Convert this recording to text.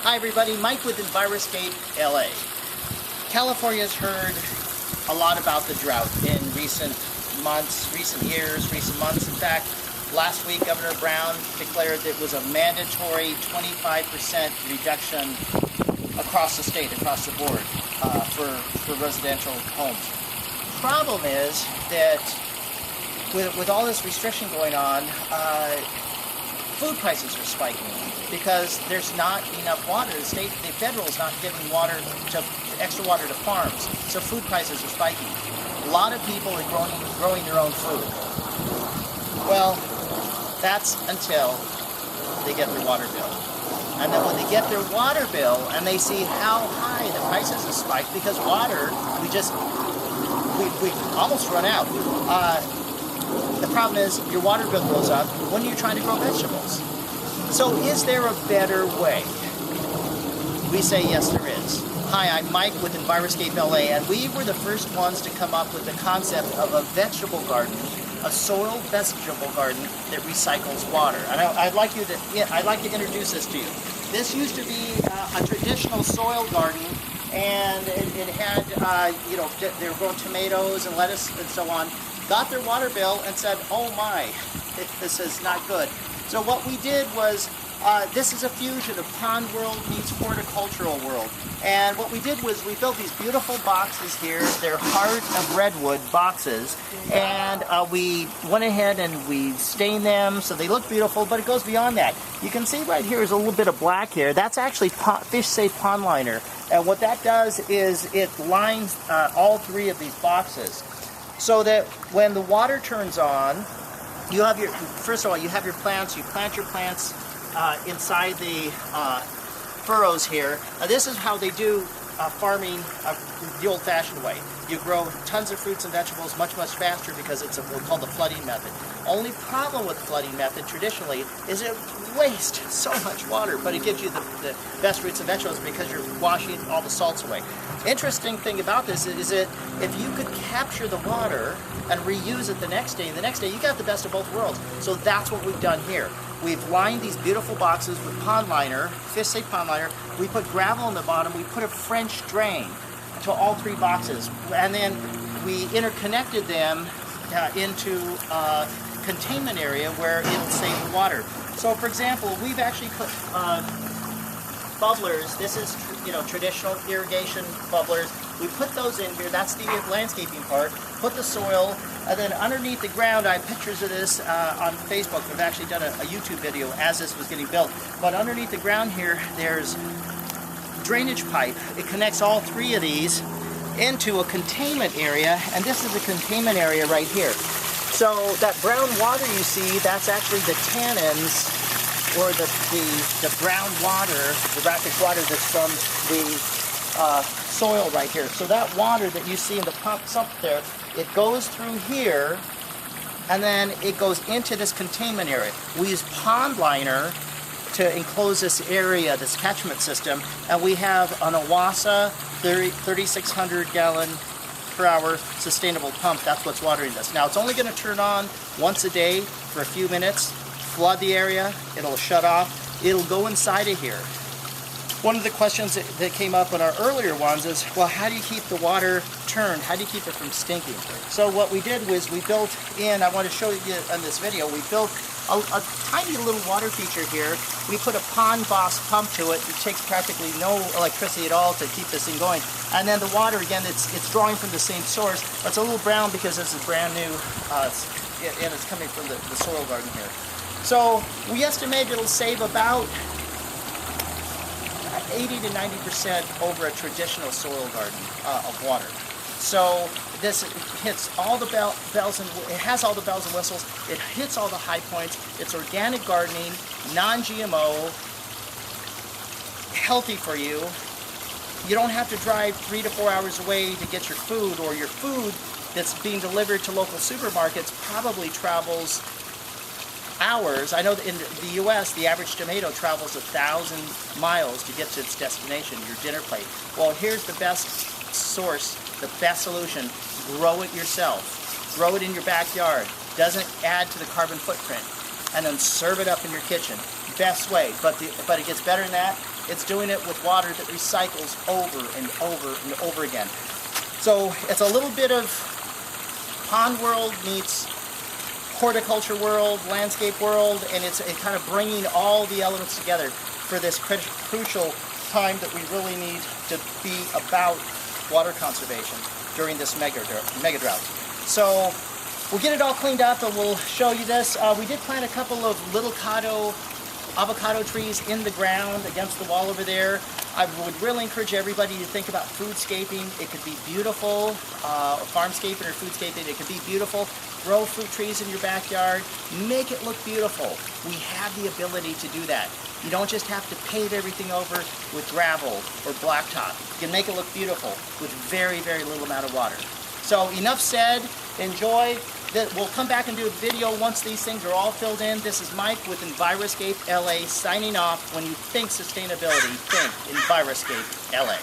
Hi everybody, Mike with Enviroscape LA. California's heard a lot about the drought in recent months, recent years, recent months. In fact, last week Governor Brown declared that it was a mandatory 25% reduction across the state, across the board, for residential homes. Problem is that with all this restriction going on, food prices are spiking because there's not enough water. The federal is not giving extra water to farms, so food prices are spiking. A lot of people are growing their own food. Well, that's until they get their water bill. And then when they get their water bill and they see how high the prices have spiked, because water, we almost run out. The problem is your water bill goes up when you're trying to grow vegetables. So is there a better way? We say yes, there is. Hi, I'm Mike with Enviroscape LA, and we were the first ones to come up with the concept of a vegetable garden, a soil vegetable garden that recycles water. And I'd like to introduce this to you. This used to be a traditional soil garden, and it had, they were growing tomatoes and lettuce and so on. Got their water bill and said, oh my, this is not good. So what we did was, this is a fusion of pond world meets horticultural world. And what we did was we built these beautiful boxes here. They're heart of redwood boxes. And we went ahead and we stained them so they look beautiful, but it goes beyond that. You can see right here is a little bit of black here. That's actually Fish Safe Pond Liner. And what that does is it lines all three of these boxes, so that when the water turns on, you have first of all, you have your plants, you plant your plants inside the furrows here. This is how they do farming the old-fashioned way. You grow tons of fruits and vegetables much faster because it's what's called the flooding method. Only problem with the flooding method traditionally is it wastes so much water, but it gives you the best fruits and vegetables because you're washing all the salts away. Interesting thing about this is that if you could capture the water and reuse it the next day you got the best of both worlds. So that's what we've done here. We've lined these beautiful boxes with pond liner, Fish Safe Pond Liner. We put gravel in the bottom. We put a French drain to all three boxes, and then we interconnected them into a containment area where it'll save the water. So, for example, we've actually put bubblers. This is traditional irrigation bubblers. We put those in here. That's the landscaping part. Put the soil, and then underneath the ground, I have pictures of this on Facebook. I've actually done a YouTube video as this was getting built. But underneath the ground here, there's drainage pipe. It connects all three of these into a containment area, and this is a containment area right here. So that brown water you see, that's actually the tannins, or the brown water, the brackish water that's from the soil right here. So that water that you see in the pumps up there, it goes through here, and then it goes into this containment area. We use pond liner to enclose this area, this catchment system, and we have an Owasa 3,600 gallon per hour sustainable pump. That's what's watering this. Now it's only going to turn on once a day for a few minutes, flood the area, it'll shut off, it'll go inside of here. One of the questions that came up in our earlier ones is, well, how do you keep the water turned? How do you keep it from stinking? So what we did was we built in, I want to show you in this video, we built a tiny little water feature here. We put a Pond Boss pump to it. It takes practically no electricity at all to keep this thing going. And then the water, again, it's drawing from the same source. It's a little brown because this is brand new, and it's coming from the soil garden here. So we estimate it'll save about 80 to 90% over a traditional soil garden of water. So this hits all the bells and it has all the bells and whistles. It hits all the high points. It's organic gardening, non-GMO, healthy for you. You don't have to drive 3 to 4 hours away to get your food, or your food that's being delivered to local supermarkets probably travels hours. I know that in the U.S., the average tomato travels 1,000 miles to get to its destination, your dinner plate. Well, here's the best source, the best solution. Grow it yourself. Grow it in your backyard. Doesn't add to the carbon footprint. And then serve it up in your kitchen. best way, but it gets better than that. It's doing it with water that recycles over and over and over again. So it's a little bit of pond world meets horticulture world, landscape world, and it's kind of bringing all the elements together for this crucial time that we really need to be about water conservation during this mega drought. So we'll get it all cleaned up and we'll show you this. We did plant a couple of little avocado trees in the ground against the wall over there. I would really encourage everybody to think about foodscaping. It could be beautiful, farmscaping or foodscaping. It could be beautiful. Grow fruit trees in your backyard. Make it look beautiful. We have the ability to do that. You don't just have to pave everything over with gravel or blacktop. You can make it look beautiful with very, very little amount of water. So enough said. Enjoy. We'll come back and do a video once these things are all filled in. This is Mike with Enviroscape LA signing off. When you think sustainability, think Enviroscape LA.